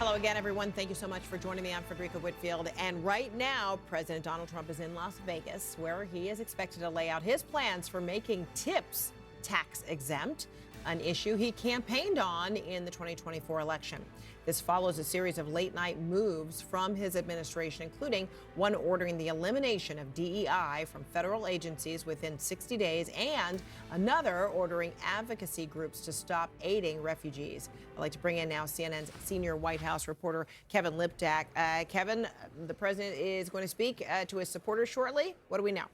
Hello again, everyone. Thank you so much for joining me. I'm Fredricka Whitfield. And right now, President Donald Trump is in Las Vegas, where he is expected to lay out his plans for making tips tax exempt, an issue he campaigned on in the 2024 election. This follows a series of late-night moves from his administration, including one ordering the elimination of DEI from federal agencies within 60 days and another ordering advocacy groups to stop aiding refugees. I'd like to bring in now CNN's senior White House reporter, Kevin Liptak. Kevin, the president is going to speak to his supporters shortly. What do we know?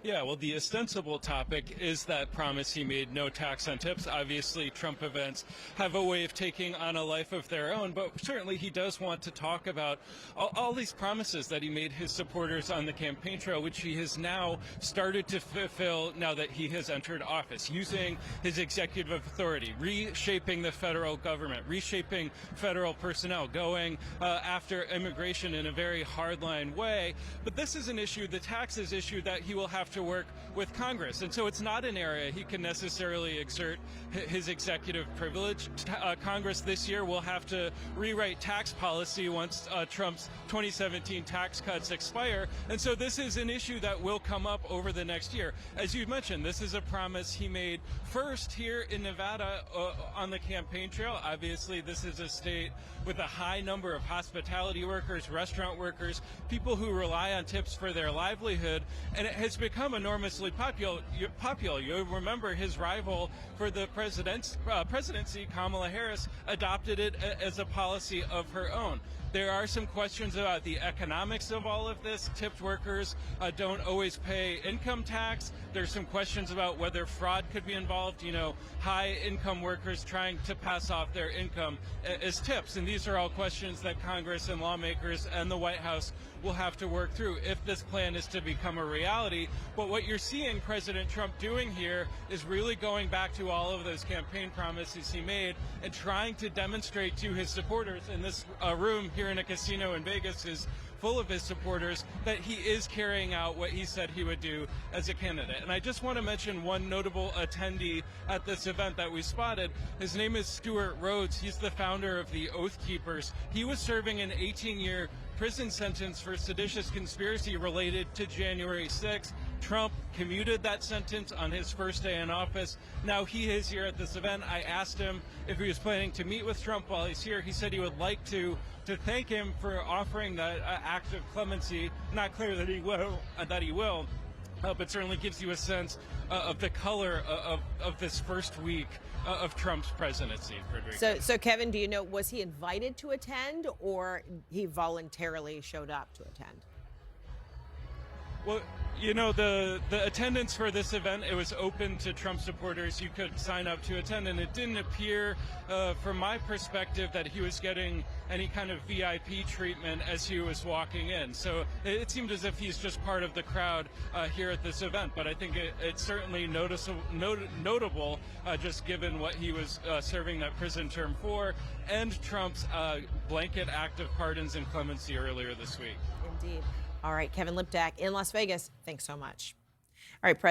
Yeah, well, the ostensible topic is that promise he made, no tax on tips. Obviously, Trump events have a way of taking on a life of their own, but certainly he does want to talk about all these promises that he made his supporters on the campaign trail, which he has now started to fulfill now that he has entered office, using his executive authority, reshaping the federal government, reshaping federal personnel, going after immigration in a very hardline way. But this is an issue, the taxes issue, that he will have to work with Congress. And so it's not an area he can necessarily exert his executive privilege. Congress this year will have to rewrite tax policy once Trump's 2017 tax cuts expire. And so this is an issue that will come up over the next year. As you mentioned, this is a promise he made first here in Nevada on the campaign trail. Obviously, this is a state with a high number of hospitality workers, restaurant workers, people who rely on tips for their livelihood, and it has become enormously popular. You'll remember his rival for the presidency, Kamala Harris, adopted it as a policy of her own. There are some questions about the economics of all of this. Tipped workers don't always pay income tax. There's some questions about whether fraud could be involved, high income workers trying to pass off their income as tips. And these are all questions that Congress and lawmakers and the White House will have to work through if this plan is to become a reality. But what you're seeing President Trump doing here is really going back to all of those campaign promises he made and trying to demonstrate to his supporters, in this room here in a casino in Vegas is full of his supporters, that he is carrying out what he said he would do as a candidate. And I just want to mention one notable attendee at this event that we spotted. His name is Stuart Rhodes. He's the founder of the Oath Keepers. He was serving an 18-year prison sentence for seditious conspiracy related to January 6th. Trump commuted that sentence on his first day in office. Now he is here at this event. I asked him if he was planning to meet with Trump while he's here. He said he would like to thank him for offering that act of clemency. Not clear that he will, but certainly gives you a sense of the color of this first week of Trump's presidency, Fredricka. So Kevin, do you know, was he invited to attend or he voluntarily showed up to attend? Well, the attendance for this event, it was open to Trump supporters. You could sign up to attend, and it didn't appear, from my perspective, that he was getting any kind of VIP treatment as he was walking in. So it seemed as if he's just part of the crowd here at this event. But I think it's certainly notable, just given what he was serving that prison term for, and Trump's blanket act of pardons and clemency earlier this week. Indeed. All right, Kevin Liptak in Las Vegas. Thanks so much. All right,